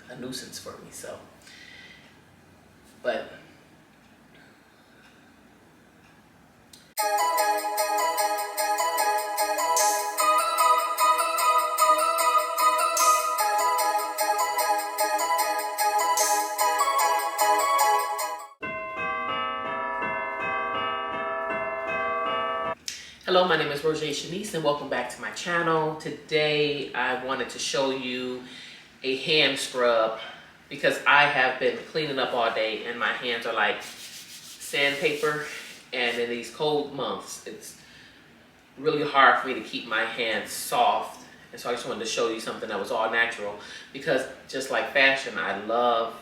a nuisance for me. So, but hello, my name is Rosjashenesse and welcome back to my channel. Today I wanted to show you a hand scrub because I have been cleaning up all day and my hands are like sandpaper, and in these cold months it's really hard for me to keep my hands soft, and so I just wanted to show you something that was all natural because just like fashion, I love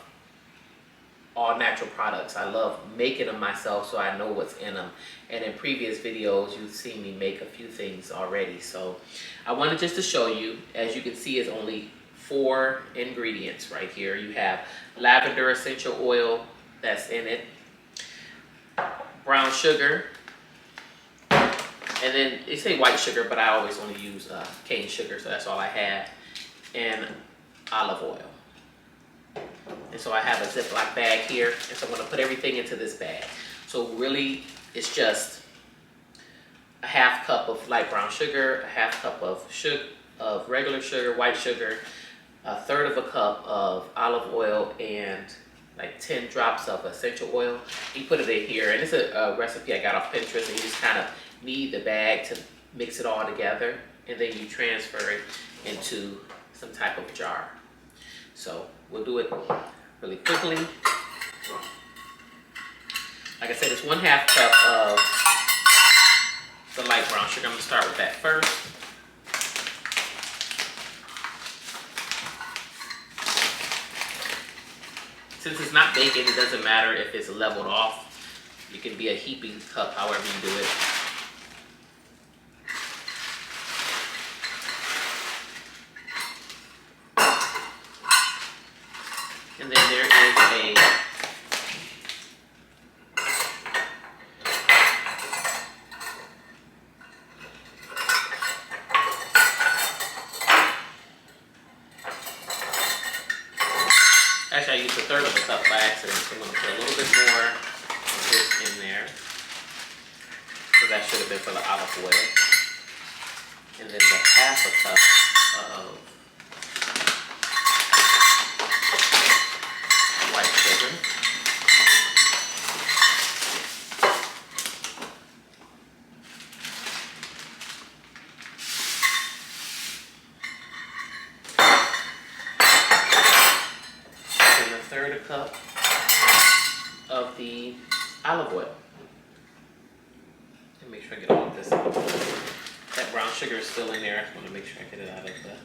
all natural products. I love making them myself so I know what's in them. And in previous videos, you've seen me make a few things already. So I wanted just to show you, as you can see, is only 4 ingredients right here. You have lavender essential oil that's in it, brown sugar, and then they say white sugar, but I always only use cane sugar, so that's all I have, and olive oil. And so I have a Ziploc bag here, and so I'm going to put everything into this bag. So really, it's just a half cup of light brown sugar, a half cup of regular sugar, white sugar, a third of a cup of olive oil, and like 10 drops of essential oil. You put it in here, and it's a recipe I got off Pinterest, and you just kind of knead the bag to mix it all together, and then you transfer it into some type of jar. So we'll do it really quickly. Like I said, it's 1/2 cup of the light brown sugar. I'm gonna start with that first. Since it's not baking, it doesn't matter if it's leveled off. You can be a heaping cup, however you do it. And then there is actually I used a third of a cup by accident, so I'm going to put a little bit more of this in there. So that should have been for the olive oil. And then the half a cup of white sugar. And a third a cup of the olive oil. And make sure I get all of this out. That brown sugar is still in there. I just want to make sure I get it out of that.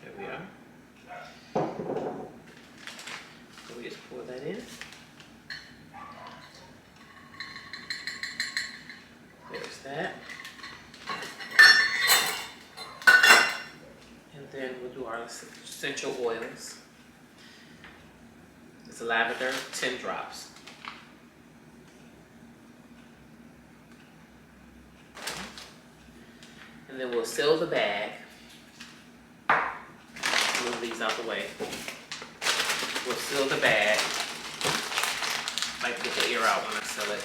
There we are. So we just pour that in. There's that. And then we'll do our essential oils. It's lavender, 10 drops. And then we'll seal the bag. Move these out the way. We'll seal the bag. I like to get the air out when I seal it.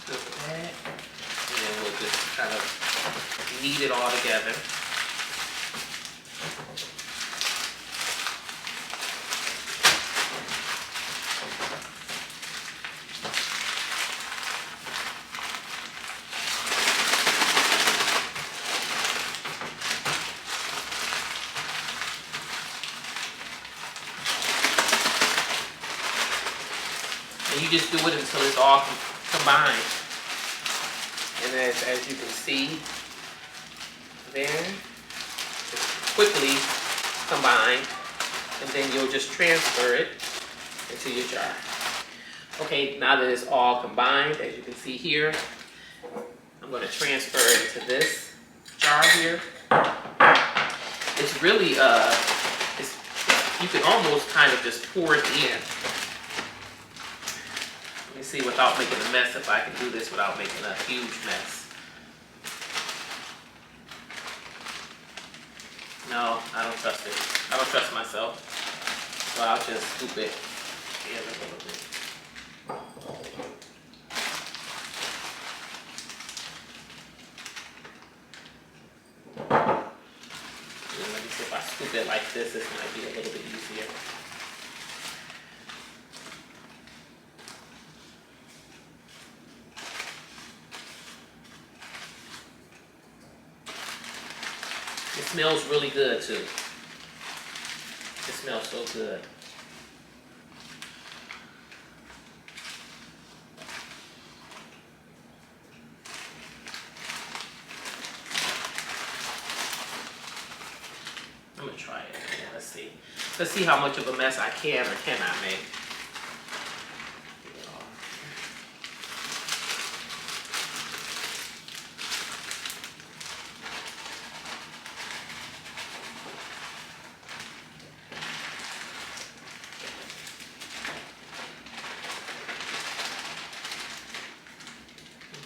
Seal the bag. And then we'll just kind of knead it all together. And you just do it until it's all combined. And as you can see there, it's quickly combined, and then you'll just transfer it into your jar. Okay, now that it's all combined, as you can see here, I'm I'm going to transfer it into this jar here. It's really, you can almost kind of just pour it in. Let me see without making a mess if I can do this without making a huge mess. No, I don't trust it. I don't trust myself. So I'll just scoop it in a little bit. And let me see if I scoop it like this might be a little bit easier. It smells really good too. It smells so good. I'm gonna try it. Yeah, let's see. Let's see how much of a mess I can or cannot make.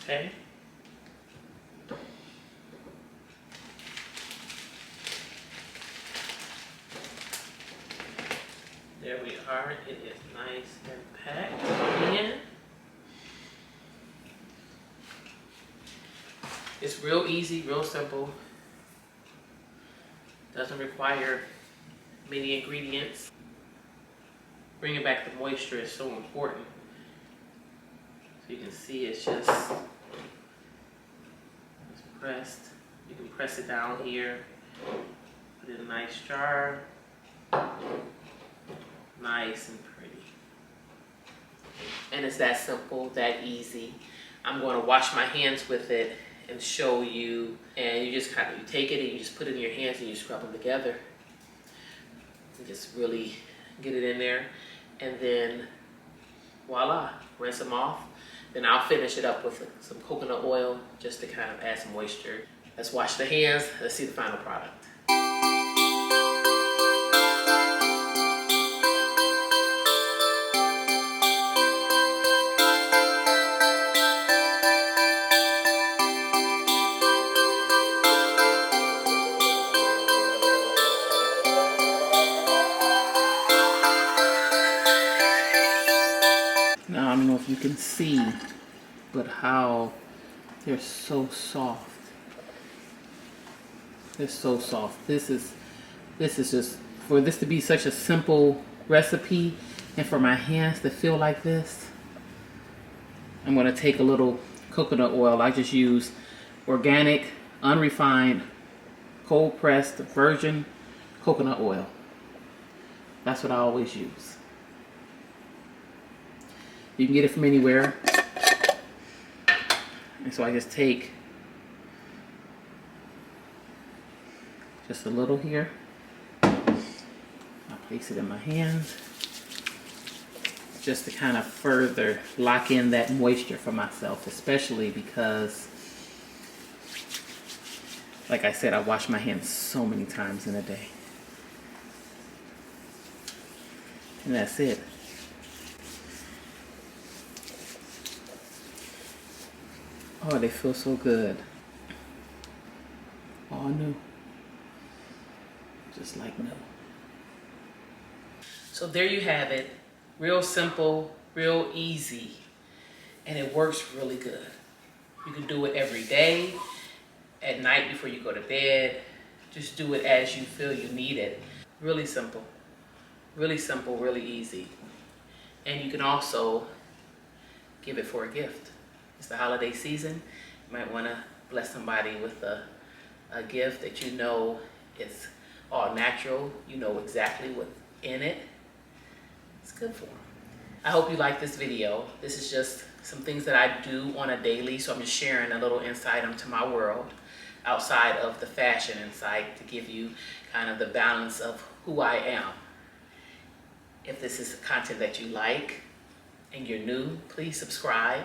Okay. There we are. It is nice and packed in. It's real easy, real simple. Doesn't require many ingredients. Bringing back the moisture is so important. So you can see it's just pressed. You can press it down here. Put it in a nice jar. Nice and pretty. And it's that simple, that easy. I'm going to wash my hands with it and show you. And you just you take it and you just put it in your hands and you scrub them together. And just really get it in there. And then voila, rinse them off. Then I'll finish it up with some coconut oil just to kind of add some moisture. Let's wash the hands. Let's see the final product. Now, I don't know if you can see, but how they're so soft. They're so soft. This is just, for this to be such a simple recipe and for my hands to feel like this, I'm going to take a little coconut oil. I just use organic, unrefined, cold pressed virgin coconut oil. That's what I always use. You can get it from anywhere. And so I just take just a little here. I'll place it in my hand just to kind of further lock in that moisture for myself, especially because, like I said, I wash my hands so many times in a day. And that's it. Oh, they feel so good. All new. Just like new. So there you have it. Real simple, real easy. And it works really good. You can do it every day, at night before you go to bed. Just do it as you feel you need it. Really simple, really easy. And you can also give it for a gift. It's the holiday season. You might want to bless somebody with a gift that you know is all natural. You know exactly what's in it. It's good for them. I hope you like this video. This is just some things that I do on a daily, so I'm just sharing a little insight into my world outside of the fashion insight to give you kind of the balance of who I am. If this is content that you like and you're new, please subscribe.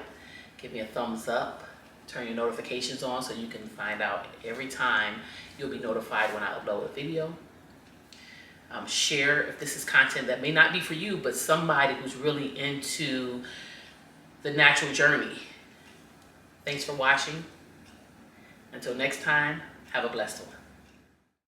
Give me a thumbs up. Turn your notifications on so you can find out every time. You'll be notified when I upload a video. Share if this is content that may not be for you, but somebody who's really into the natural journey. Thanks for watching. Until next time, have a blessed one.